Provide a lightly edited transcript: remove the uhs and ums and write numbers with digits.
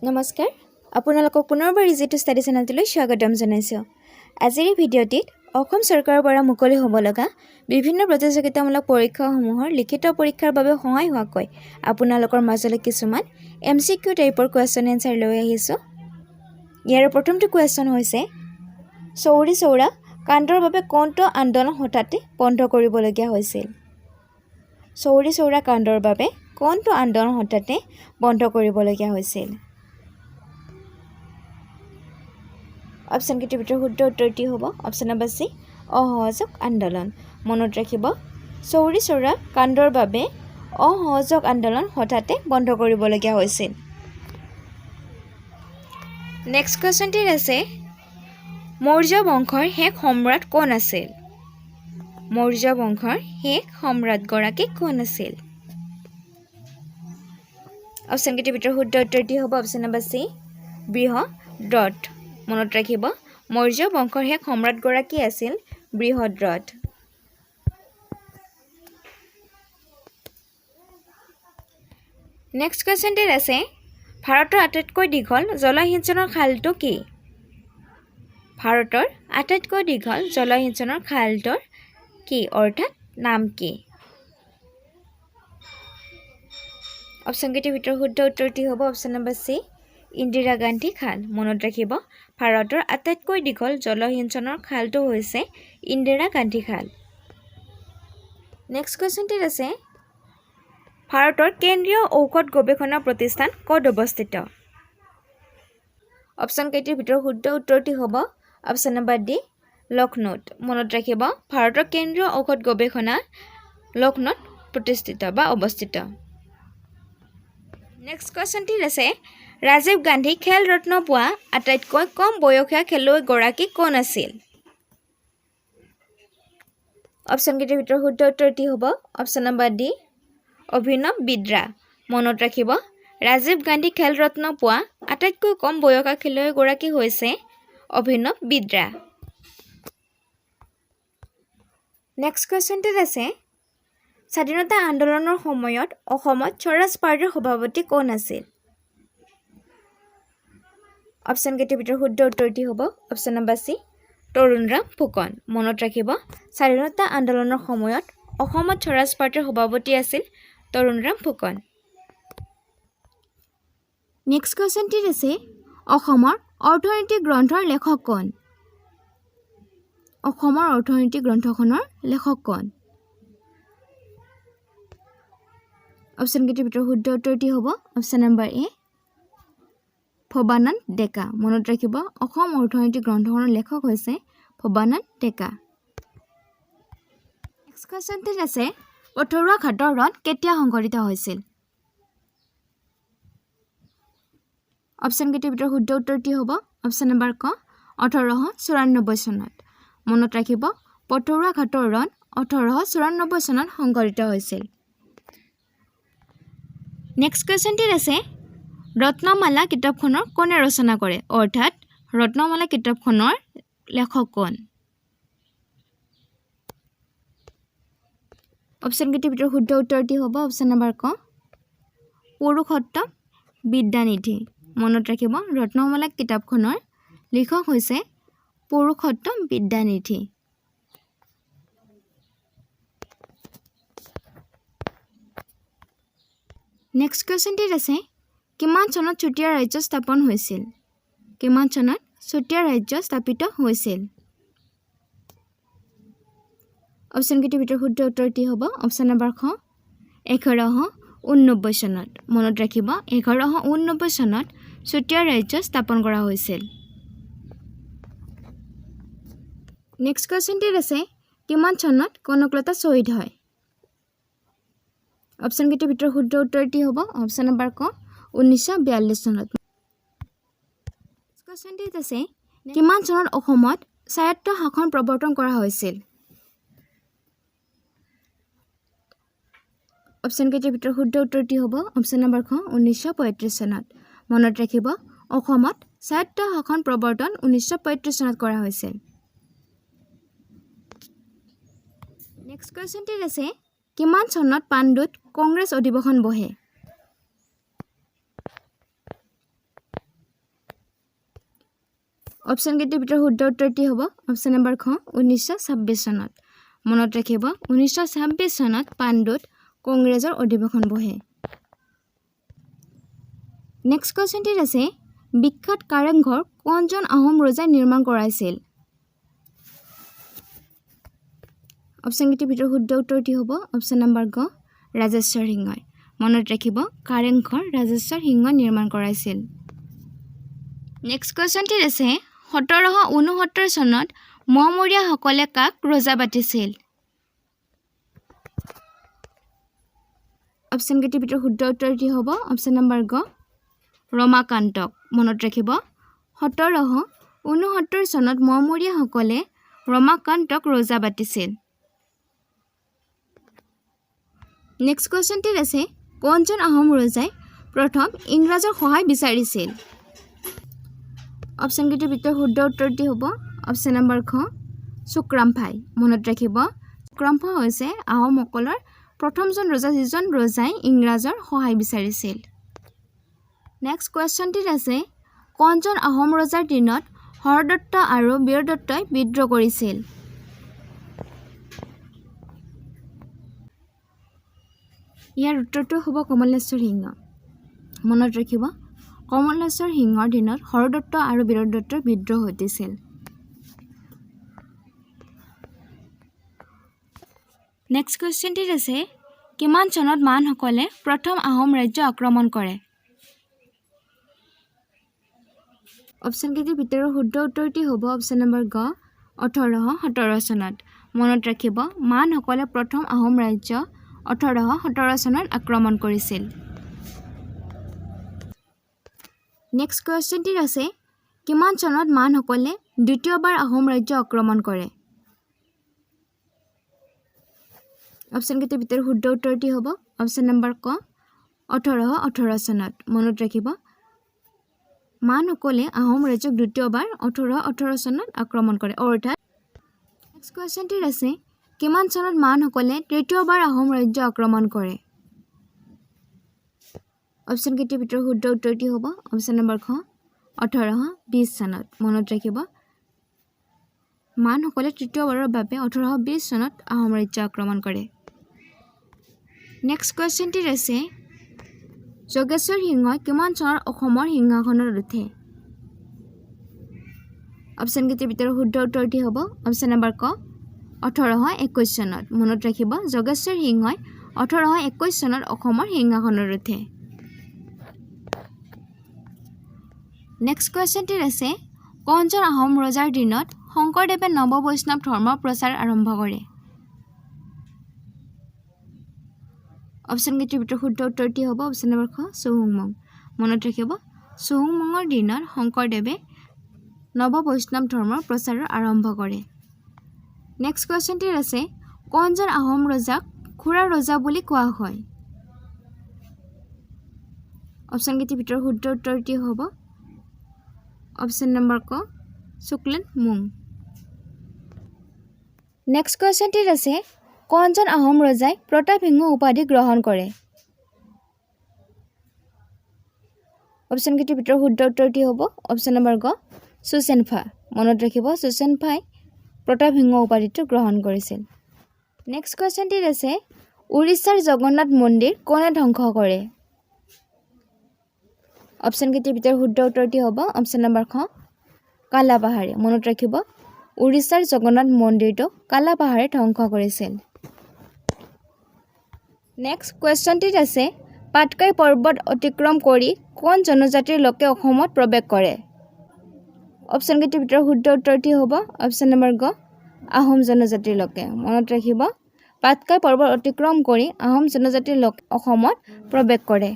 নমস্কাৰ আপোনালোকক পুনৰবাৰ ইজি টু ষ্টাডি চেনেলটোলৈ স্বাগতম জনাইছোঁ। আজিৰ এই ভিডিঅ'টিত অসম চৰকাৰৰ পৰা মুকলি হ'ব লগা বিভিন্ন প্ৰতিযোগিতামূলক পৰীক্ষাসমূহৰ লিখিত পৰীক্ষাৰ বাবে সহায় হোৱাকৈ আপোনালোকৰ মাজলৈ কিছুমান MCQ টাইপৰ কুৱেশ্যন এনচাৰ লৈ আহিছোঁ। ইয়াৰ প্ৰথমটো কুৱেশ্যন হৈছে চৌৰি চৌৰা কাণ্ডৰ বাবে কোনটো আন্দোলন হঠাতে বন্ধ কৰিবলগীয়া হৈছিল? চৌৰি চৌৰা কাণ্ডৰ বাবে কোনটো আন্দোলন হঠাতে বন্ধ কৰিবলগীয়া হৈছিল? অপশ্যন কেইটাৰ ভিতৰত শুদ্ধ উত্তৰটি হ'ব অপশ্যন নম্বৰ চি অসহযোগ আন্দোলন। মনত ৰাখিব চৌৰি চৌৰা কাণ্ডৰ বাবে অসহযোগ আন্দোলন হঠাতে বন্ধ কৰিবলগীয়া হৈছিল। নেক্সট কুৱেশ্যনটিত আছে মৌৰ্য বংশৰ শেষ সম্ৰাট কোন আছিল? মৌৰ্য বংশৰ শেষ সম্ৰাটগৰাকী কোন আছিল? অপশ্যন কেইটাৰ ভিতৰত শুদ্ধ উত্তৰটি হ'ব অপশ্যন নম্বৰ চি বৃহদ্ৰথ। মনত ৰাখিব মৌৰ্য বংশৰ শেষ সম্ৰাটগৰাকী আছিল বৃহদ্ৰথ। নেক্সট কুৱেশ্যনটিত আছে ভাৰতৰ আটাইতকৈ দীঘল জলসিঞ্চনৰ খালটো কি? ভাৰতৰ আটাইতকৈ দীঘল জলসিঞ্চনৰ খালটোৰ কি অৰ্থাৎ নাম কি? অপশ্যন কেইটাৰ ভিতৰত শুদ্ধ উত্তৰটি হ'ব option number C Indira Gandhi খাল। মনত ৰাখিব ভাৰতৰ আটাইতকৈ দীঘল জলসিঞ্চনৰ খালটো হৈছে ইন্দিৰা গান্ধী খাল। নেক্সট কুৱেশ্যনটিত আছে ভাৰতৰ কেন্দ্ৰীয় ঔষধ গৱেষণা প্ৰতিষ্ঠান ক'ত অৱস্থিত? অপশ্যন কেইটাৰ ভিতৰত শুদ্ধ উত্তৰটি হ'ব অপশ্যন নম্বৰ ডি লক্ষ্ণৌত। মনত ৰাখিব ভাৰতৰ কেন্দ্ৰীয় ঔষধ গৱেষণা লক্ষ্ণৌত প্ৰতিষ্ঠিত বা অৱস্থিত। নেক্সট কুৱেশ্যনটিত আছে ৰাজীৱ গান্ধী খেল ৰত্ন পোৱা আটাইতকৈ কম বয়সীয়া খেলুৱৈগৰাকী কোন আছিল? অপশ্যন কেইটাৰ ভিতৰত শুদ্ধ উত্তৰটি হ'ব অপশ্যন নম্বৰ ডি অভিনৱ বিন্দ্ৰা। মনত ৰাখিব ৰাজীৱ গান্ধী খেল ৰত্ন পোৱা আটাইতকৈ কম বয়সীয়া খেলুৱৈগৰাকী হৈছে অভিনৱ বিন্দ্ৰা। নেক্সট কুৱেশ্যনটিত আছে স্বাধীনতা আন্দোলনৰ সময়ত অসমত স্বৰাজ পাৰ্টীৰ সভাপতি কোন আছিল? অপশ্যন কেইটাৰ ভিতৰত শুদ্ধ উত্তৰটি হ'ব option number C Tarunram Phukan. মনত ৰাখিব স্বাধীনতা আন্দোলনৰ সময়ত অসমত স্বৰাজ পাৰ্টীৰ সভাপতি আছিল তৰুণৰাম ফুকন। নেক্সট কুৱেশ্যনটিত আছে অসমৰ অৰ্থনীতি গ্ৰন্থৰ লেখক কোন? অসমৰ অৰ্থনীতি গ্ৰন্থখনৰ লেখক কোন? অপশ্যন কেইটাৰ ভিতৰত শুদ্ধ উত্তৰটি হ'ব অপশ্যন নম্বৰ এ ভৱানন্দ ডেকা। মনত ৰাখিব অসম অৰ্থনীতি গ্ৰন্থখনৰ লেখক হৈছে ভৱানন্দ ডেকা। নেক্সট কুৱেশ্যনটিত আছে পথৰুৱা ঘাটৰ ৰণ কেতিয়া সংঘটিত হৈছিল? অপশ্যন কেইটাৰ ভিতৰত শুদ্ধ উত্তৰটি হ'ব অপশ্যন নম্বৰ ক 1894 চনত। মনত ৰাখিব পথৰুৱা ঘাটৰ ৰণ 1894 চনত সংঘটিত হৈছিল। নেক্সট কুৱেশ্যনটিত আছে ৰত্নমালা কিতাপখনৰ কোনে ৰচনা কৰে অৰ্থাৎ ৰত্নমালা কিতাপখনৰ লেখক কোন? অপশ্যন কেইটাৰ ভিতৰত শুদ্ধ উত্তৰটি হ'ব অপশ্যন নম্বৰ ক পুৰুষোত্তম বিদ্যানিধি। মনত ৰাখিব ৰত্নমালা কিতাপখনৰ লেখক হৈছে পুৰুষোত্তম বিদ্যানিধি। নেক্সট কুৱেশ্যনটিত আছে কিমান চনত চুতীয়া ৰাজ্য স্থাপন হৈছিল? কিমান চনত চুতীয়া ৰাজ্য স্থাপিত হৈছিল? অপশ্যন কেইটাৰ ভিতৰত শুদ্ধ উত্তৰটি হ'ব অপশ্যন নম্বৰ খ 1189 চনত। মনত ৰাখিব 1189 চনত চুতীয়া ৰাজ্য স্থাপন কৰা হৈছিল। নেক্সট কুৱেশ্যনটিত আছে কিমান চনত কনকলতা শ্বহীদ হয়? অপশ্যন কেইটাৰ ভিতৰত শুদ্ধ উত্তৰটি হ'ব অপশ্যন নম্বৰ ক 1942 চনত। কুৱেশ্যনটিত আছে কিমান চনত অসমত স্বায়ত্ত শাসন প্ৰৱৰ্তন কৰা হৈছিল? অপশ্যন কেইটাৰ ভিতৰত শুদ্ধ উত্তৰটি হ'ব অপশ্যন নম্বৰ খ 1935 চনত। মনত ৰাখিব অসমত স্বায়ত্ত শাসন প্ৰৱৰ্তন 1935 চনত কৰা হৈছিল। নেক্সট কুৱেশ্যনটিত আছে কিমান চনত পাণ্ডুত কংগ্ৰেছ অধিৱেশন বহে? অপশ্যন কেইটাৰ ভিতৰত শুদ্ধ উত্তৰটি হ'ব অপশ্যন নম্বৰ খ 1926 চনত মনত ৰাখিব 1926 চনত পাণ্ডুত কংগ্ৰেছৰ অধিৱেশন বহে নেক্সট কোৱেশ্চনটিত আছে বিখ্যাত কাৰেংঘৰ কোনজন আহোম ৰজাই নিৰ্মাণ কৰাইছিল অপশ্যন কেইটাৰ ভিতৰত শুদ্ধ উত্তৰটি হ'ব অপশ্যন নম্বৰ গ ৰাজেশ্বৰ সিংহই মনত ৰাখিব কাৰেংঘৰ ৰাজেশ্বৰ সিংহই নিৰ্মাণ কৰাইছিল নেক্সট কোৱেশ্চনটিত আছে 1769 চনত মহমৰীয়াসকলে কাক ৰজা পাতিছিল অপশ্যন কেইটাৰ ভিতৰত শুদ্ধ উত্তৰটি হ'ব অপশ্যন নম্বৰ গ ৰমাকান্তক মনত ৰাখিব 1769 চনত মহমৰীয়াসকলে ৰমাকান্তক ৰজা পাতিছিল নেক্সট কোৱেশ্চনটিত আছে কোনজন আহোম ৰজাই প্ৰথম ইংৰাজৰ সহায় বিচাৰিছিল অপশ্যন কেইটাৰ ভিতৰত শুদ্ধ উত্তৰটি হ'ব অপশ্যন নম্বৰ খ শুক্ৰামফাই মনত ৰাখিব শুক্ৰামফা হৈছে আহোমসকলৰ প্ৰথমজন ৰজা যিজন ৰজাই ইংৰাজৰ সহায় বিচাৰিছিল নেক্সট কোৱেশ্চনটিত আছে কোনজন আহোম ৰজাৰ দিনত হৰদত্ত আৰু বীৰদত্তই বিদ্ৰোহ কৰিছিল ইয়াৰ উত্তৰটো হ'ব কমলেশ্বৰ সিংহ মনত ৰাখিব কমলেশ্বৰ সিংহৰ দিনত হৰদত্ত আৰু বীৰদত্তৰ বিদ্ৰোহ হৈছিল নেক্সট কোৱেশ্চনটিত আছে কিমান চনত মানসকলে প্ৰথম আহোম ৰাজ্য আক্ৰমণ কৰে অপশ্যন কেইটাৰ ভিতৰত শুদ্ধ উত্তৰটি হ'ব অপশ্যন নম্বৰ গ 1817 চনত মনত ৰাখিব মানসকলে প্ৰথম আহোম ৰাজ্য 1817 চনত আক্ৰমণ কৰিছিল নেক্সট কোৱেশ্চনটিত আছে কিমান চনত মানসকলে দ্বিতীয়বাৰ আহোম ৰাজ্য আক্ৰমণ কৰে অপশ্যন কেইটাৰ ভিতৰত শুদ্ধ উত্তৰটি হ'ব অপশ্যন নম্বৰ ক 1818 চনত মনত ৰাখিব মানসকলে আহোম ৰাজ্যক দ্বিতীয়বাৰ 1818 চনত আক্ৰমণ কৰে অৰ্থাৎ নেক্সট কোৱেশ্চনটিত আছে কিমান চনত মানসকলে তৃতীয়বাৰ আহোম ৰাজ্য আক্ৰমণ কৰে অপশ্যন কেইটাৰ ভিতৰত শুদ্ধ উত্তৰটি হ'ব অপশ্যন নম্বৰ খ 1820 চনত মনত ৰাখিব মানসকলে তৃতীয়বাৰৰ বাবে 1820 চনত আহোম ৰাজ্য আক্ৰমণ কৰে নেক্সট কোৱেশ্চনটিত আছে যোগেশ্বৰ সিংহই কিমান চনত অসমৰ সিংহাসনত উঠে অপশ্যন কেইটাৰ ভিতৰত শুদ্ধ উত্তৰটি হ'ব অপশ্যন নম্বৰ ক 1821 চনত মনত ৰাখিব যোগেশ্বৰ সিংহই 1821 চনত অসমৰ সিংহাসনত উঠে নেক্সট কোৱেশ্চনটিত আছে কোনজন আহোম ৰজাৰ দিনত শংকৰদেৱে নৱ বৈষ্ণৱ ধৰ্মৰ প্ৰচাৰ আৰম্ভ কৰে অপশ্যন কেইটাৰ ভিতৰত শুদ্ধ উত্তৰটি হ'ব অপশ্যন নম্বৰ খ চুহুংমুং মনত ৰাখিব চুহুংমুঙৰ দিনত শংকৰদেৱে নৱ বৈষ্ণৱ ধৰ্মৰ প্ৰচাৰ আৰম্ভ কৰে নেক্সট কোৱেশ্চনটিত আছে কোনজন আহোম ৰজাক খুৰা ৰজা বুলি কোৱা হয় অপশ্যন কেইটাৰ ভিতৰত শুদ্ধ উত্তৰটি হ'ব অপশ্যন নম্বৰ ক শুক্লেনমুং নেক্সট কোৱেশ্চনটিত আছে কোনজন আহোম ৰজাই প্ৰতাপসিংহ উপাধি গ্ৰহণ কৰে অপশ্যন কেইটাৰ ভিতৰত শুদ্ধ উত্তৰটি হ'ব অপশ্যন নম্বৰ গ সুচেনফা মনত ৰাখিব সুচেনফাই প্ৰতাপসিংহ উপাধিটো গ্ৰহণ কৰিছিল নেক্সট কোৱেশ্চনটিত আছে উৰিষ্যাৰ জগন্নাথ মন্দিৰ কোনে ধ্বংস কৰে অপশ্যন কেইটাৰ ভিতৰত শুদ্ধ উত্তৰটি হ'ব অপশ্যন নম্বৰ খ কালাপাহাৰে মনত ৰাখিব উৰিষ্যাৰ জগন্নাথ মন্দিৰটো কালাপাহাৰে ধ্বংস কৰিছিল নেক্সট কুৱেশ্যনটিত আছে পাটকাই পৰ্বত অতিক্ৰম কৰি কোন জনজাতিৰ লোকে অসমত প্ৰৱেশ কৰে অপশ্যন কেইটাৰ ভিতৰত শুদ্ধ উত্তৰটি হ'ব অপশ্যন নম্বৰ গ আহোম জনজাতিৰ লোকে মনত ৰাখিব পাটকাই পৰ্বত অতিক্ৰম কৰি আহোম জনজাতিৰ লোক অসমত প্ৰৱেশ কৰে